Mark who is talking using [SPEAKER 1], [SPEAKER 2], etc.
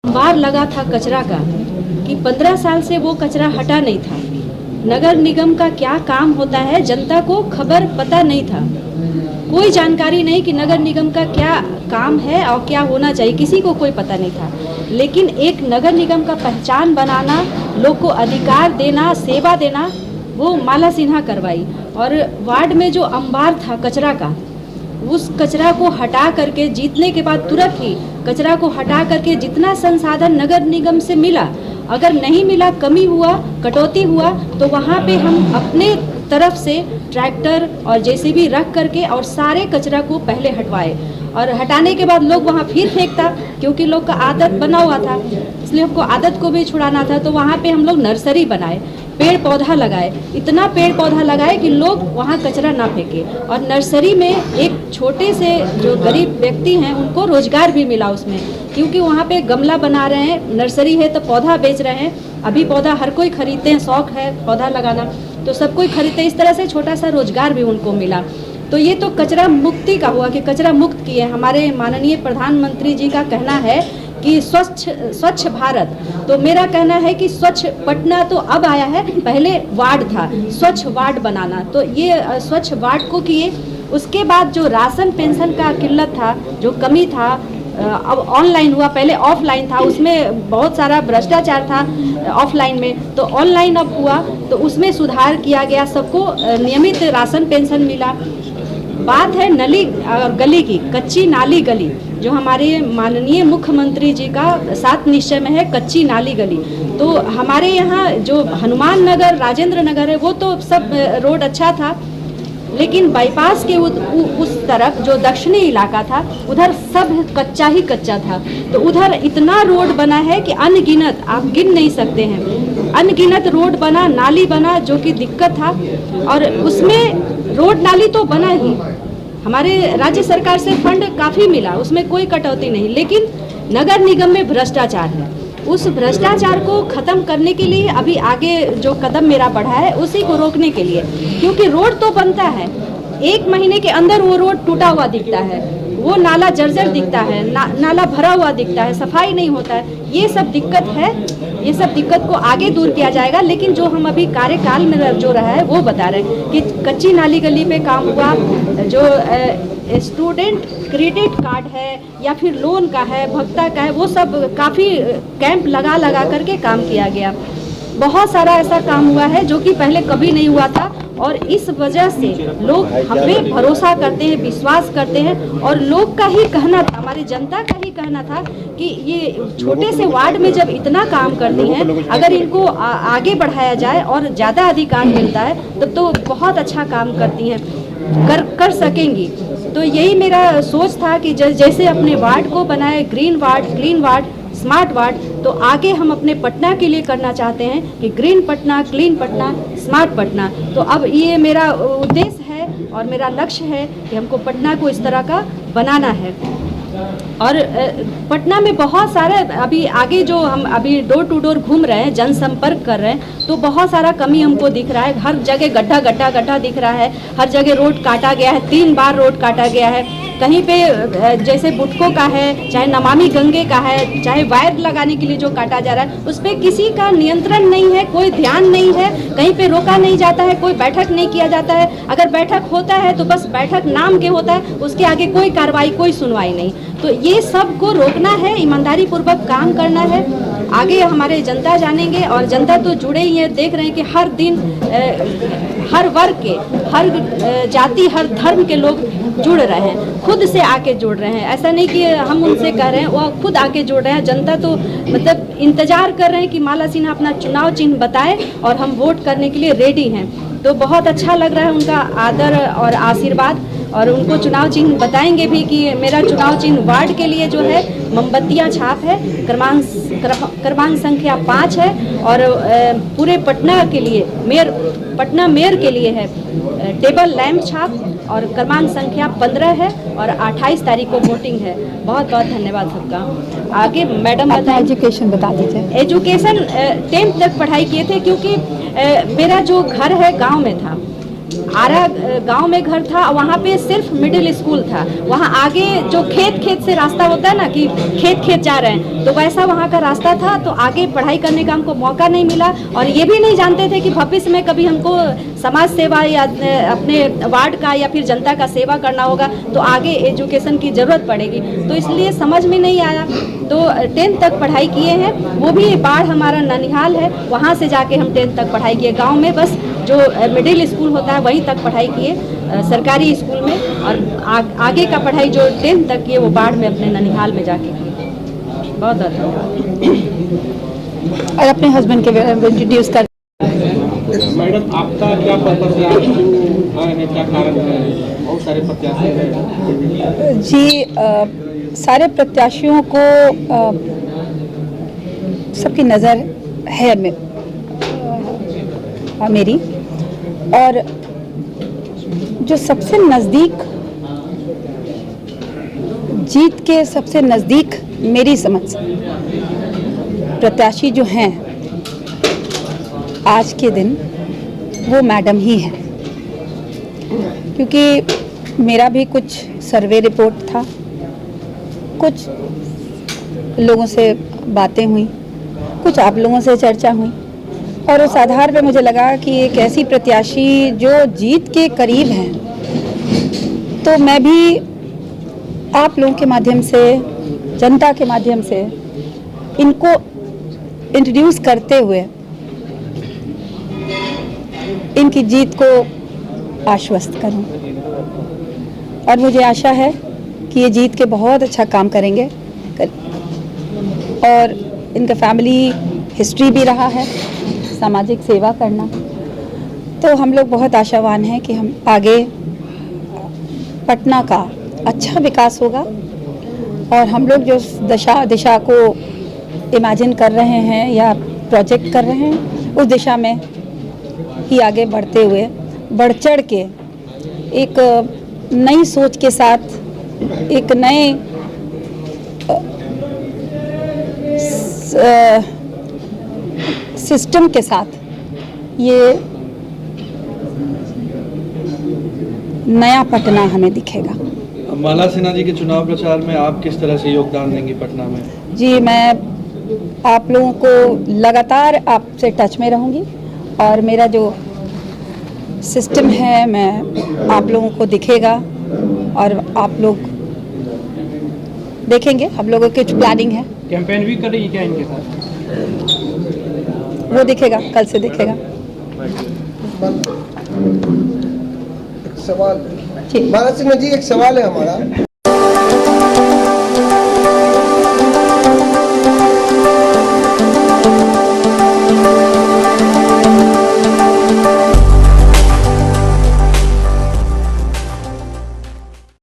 [SPEAKER 1] बार लगा था कचरा का कि 15 साल से वो कचरा हटा नहीं था। नगर निगम का क्या काम होता है जनता को खबर पता नहीं था, कोई जानकारी नहीं कि नगर निगम का क्या काम है और क्या होना चाहिए, किसी को कोई पता नहीं था। लेकिन एक नगर निगम का पहचान बनाना, लोग को अधिकार देना, सेवा देना, वो माला सिन्हा करवाई। और वार्ड में जो अंबार था कचरा का, उस कचरा को हटा करके जीतने के बाद तुरंत ही कचरा को हटा करके जितना संसाधन नगर निगम से मिला, अगर नहीं मिला, कमी हुआ, कटौती हुआ, तो वहाँ पे हम अपने तरफ से ट्रैक्टर और जेसीबी रख करके और सारे कचरा को पहले हटवाए। और हटाने के बाद लोग वहाँ फिर फेंकता, क्योंकि लोग का आदत बना हुआ था, इसलिए हमको आदत को भी छुड़ाना था। तो वहाँ पे हम लोग नर्सरी बनाए, पेड़ पौधा लगाए, इतना पेड़ पौधा लगाए कि लोग वहाँ कचरा ना फेंके। और नर्सरी में एक छोटे से जो गरीब व्यक्ति हैं उनको रोजगार भी मिला उसमें, क्योंकि वहाँ पे गमला बना रहे हैं, नर्सरी है तो पौधा बेच रहे हैं। अभी पौधा हर कोई खरीदते हैं, शौक है पौधा लगाना, तो सब कोई खरीदते हैं। इस तरह से छोटा सा रोजगार भी उनको मिला। तो ये तो कचरा मुक्ति का हुआ कि कचरा मुक्त किए। हमारे माननीय प्रधानमंत्री जी का कहना है कि स्वच्छ भारत, तो मेरा कहना है कि स्वच्छ पटना तो अब आया है, पहले वार्ड था, स्वच्छ वार्ड बनाना। तो ये स्वच्छ वार्ड को किए। उसके बाद जो राशन पेंशन का किल्लत था, जो कमी था, अब ऑनलाइन हुआ, पहले ऑफलाइन था, उसमें बहुत सारा भ्रष्टाचार था ऑफलाइन में, तो ऑनलाइन अब हुआ, तो उसमें सुधार किया गया, सबको नियमित राशन पेंशन मिला। बात है नली और गली की, कच्ची नाली गली, जो हमारे माननीय मुख्यमंत्री जी का 7 निश्चय में है, कच्ची नाली गली। तो हमारे यहाँ जो हनुमान नगर, राजेंद्र नगर है, वो तो सब रोड अच्छा था, लेकिन बाईपास के उस तरफ जो दक्षिणी इलाका था, उधर सब कच्चा ही कच्चा था। तो उधर इतना रोड बना है कि अनगिनत, आप गिन नहीं सकते हैं, अनगिनत रोड बना, नाली बना, जो कि दिक्कत था। और उसमें रोड नाली तो बना ही, हमारे राज्य सरकार से फंड काफ़ी मिला, उसमें कोई कटौती नहीं, लेकिन नगर निगम में भ्रष्टाचार है। उस भ्रष्टाचार को ख़त्म करने के लिए अभी आगे जो कदम मेरा बढ़ा है, उसी को रोकने के लिए, क्योंकि रोड तो बनता है, 1 महीने के अंदर वो रोड टूटा हुआ दिखता है, वो नाला जर्जर दिखता है, नाला भरा हुआ दिखता है, सफाई नहीं होता है। ये सब दिक्कत है, ये सब दिक्कत को आगे दूर किया जाएगा। लेकिन जो हम अभी कार्यकाल में जो रहा है वो बता रहे हैं कि कच्ची नाली गली पे काम हुआ, जो स्टूडेंट क्रेडिट कार्ड है या फिर लोन का है, भक्ता का है, वो सब काफ़ी कैंप लगा करके काम किया गया। बहुत सारा ऐसा काम हुआ है जो कि पहले कभी नहीं हुआ था, और इस वजह से लोग हम पे भरोसा करते हैं, विश्वास करते हैं। और लोग का ही कहना था, हमारी जनता का ही कहना था कि ये छोटे से वार्ड में जब इतना काम करती हैं, अगर इनको आगे बढ़ाया जाए और ज़्यादा अधिकार मिलता है तब तो बहुत अच्छा काम करती हैं, कर सकेंगी। तो यही मेरा सोच था कि जैसे अपने वार्ड को बनाए green ward, clean ward, smart ward, तो आगे हम अपने पटना के लिए करना चाहते हैं कि green Patna, clean Patna, smart Patna. तो अब ये मेरा उद्देश्य है और मेरा लक्ष्य है कि हमको पटना को इस तरह का बनाना है। और पटना में बहुत सारे अभी आगे जो हम अभी डोर टू डोर घूम रहे हैं, जनसंपर्क कर रहे हैं, तो बहुत सारा कमी हमको दिख रहा है। हर जगह गड्ढा दिख रहा है, हर जगह रोड काटा गया है, 3 बार रोड काटा गया है। कहीं पे जैसे बुटको का है, चाहे नमामि गंगे का है, चाहे वायर लगाने के लिए जो काटा जा रहा है, उस पर किसी का नियंत्रण नहीं है, कोई ध्यान नहीं है, कहीं पे रोका नहीं जाता है, कोई बैठक नहीं किया जाता है। अगर बैठक होता है तो बस बैठक नाम के होता है, उसके आगे कोई कार्रवाई, कोई सुनवाई नहीं। तो ये सब को रोकना है, ईमानदारी पूर्वक काम करना है। आगे हमारे जनता जानेंगे, और जनता तो जुड़े ही हैं, देख रहे हैं कि हर दिन हर वर्ग के, हर जाति, हर धर्म के लोग जुड़ रहे हैं, खुद से आके जुड़ रहे हैं। ऐसा नहीं कि हम उनसे कह रहे हैं, वो खुद आके जुड़ रहे हैं। जनता तो मतलब इंतजार कर रहे हैं कि माला सिन्हा अपना चुनाव चिन्ह बताए और हम वोट करने के लिए रेडी हैं। तो बहुत अच्छा लग रहा है उनका आदर और आशीर्वाद, और उनको चुनाव चिन्ह बताएंगे भी कि मेरा चुनाव चिन्ह वार्ड के लिए जो है मोमबत्तियाँ छाप है, क्रमांक संख्या 5 है, और पूरे पटना के लिए पटना मेयर के लिए है टेबल लैंप छाप, और क्रमांक संख्या 15 है, और 28 तारीख को वोटिंग है। बहुत बहुत धन्यवाद सबका। आगे मैडम बताएं।
[SPEAKER 2] एजुकेशन बता दीजिए।
[SPEAKER 1] एजुकेशन 10th तक पढ़ाई किए थे, क्योंकि मेरा जो घर है गांव में था, आरा गांव में घर था, वहाँ पे सिर्फ मिडिल स्कूल था। वहाँ आगे जो खेत से रास्ता होता है ना कि खेत जा रहे हैं, तो वैसा वहाँ का रास्ता था। तो आगे पढ़ाई करने का हमको मौका नहीं मिला, और ये भी नहीं जानते थे कि भविष्य में कभी हमको समाज सेवा या अपने वार्ड का या फिर जनता का सेवा करना होगा, तो आगे एजुकेशन की ज़रूरत पड़ेगी। तो इसलिए समझ में नहीं आया, तो 10th तक पढ़ाई किए हैं। वो भी बाढ़ हमारा ननिहाल है, वहाँ से जाके हम 10th तक पढ़ाई किए। गांव में बस जो मिडिल स्कूल होता है वहीं तक पढ़ाई किए सरकारी स्कूल में, और आगे का पढ़ाई जो 10th तक किए वो बाढ़ में अपने ननिहाल में जाके किए। बहुत धन्यवाद।
[SPEAKER 2] और अपने हस्बैंड के इंट्रोड्यूस कर।
[SPEAKER 3] मैडम, आपका क्या पर्पस है, आप क्यों आए हैं, क्या कारण है? बहुत सारे प्रत्याशी हैं
[SPEAKER 2] जी, सारे प्रत्याशियों को सबकी नज़र है मेरी, और जो सबसे नज़दीक जीत के सबसे नज़दीक मेरी समझ से प्रत्याशी जो हैं आज के दिन, वो मैडम ही हैं। क्योंकि मेरा भी कुछ सर्वे रिपोर्ट था, कुछ लोगों से बातें हुई, कुछ आप लोगों से चर्चा हुई, और उस आधार पे मुझे लगा कि एक ऐसी प्रत्याशी जो जीत के करीब हैं, तो मैं भी आप लोगों के माध्यम से, जनता के माध्यम से इनको इंट्रोड्यूस करते हुए इनकी जीत को आश्वस्त करूं। और मुझे आशा है कि ये जीत के बहुत अच्छा काम करेंगे, और इनका फैमिली हिस्ट्री भी रहा है सामाजिक सेवा करना। तो हम लोग बहुत आशावान हैं कि हम आगे पटना का अच्छा विकास होगा, और हम लोग जो दिशा को इमेजिन कर रहे हैं या प्रोजेक्ट कर रहे हैं, उस दिशा में ही आगे बढ़ते हुए, बढ़ चढ़ के एक नई सोच के साथ, एक नए सिस्टम के साथ ये नया पटना हमें दिखेगा।
[SPEAKER 4] माला सिन्हा जी के चुनाव प्रचार में आप किस तरह से योगदान देंगी पटना में?
[SPEAKER 2] जी, मैं आप लोगों को लगातार आपसे टच में रहूँगी, और मेरा जो सिस्टम है मैं आप लोगों को दिखेगा, और आप लोग देखेंगे। हम लोगों की कुछ प्लानिंग है।
[SPEAKER 3] कैंपेन भी करेगी क्या इनके साथ?
[SPEAKER 2] वो दिखेगा, कल से दिखेगा।
[SPEAKER 5] सवाल, माला सिन्हा जी, एक सवाल है हमारा।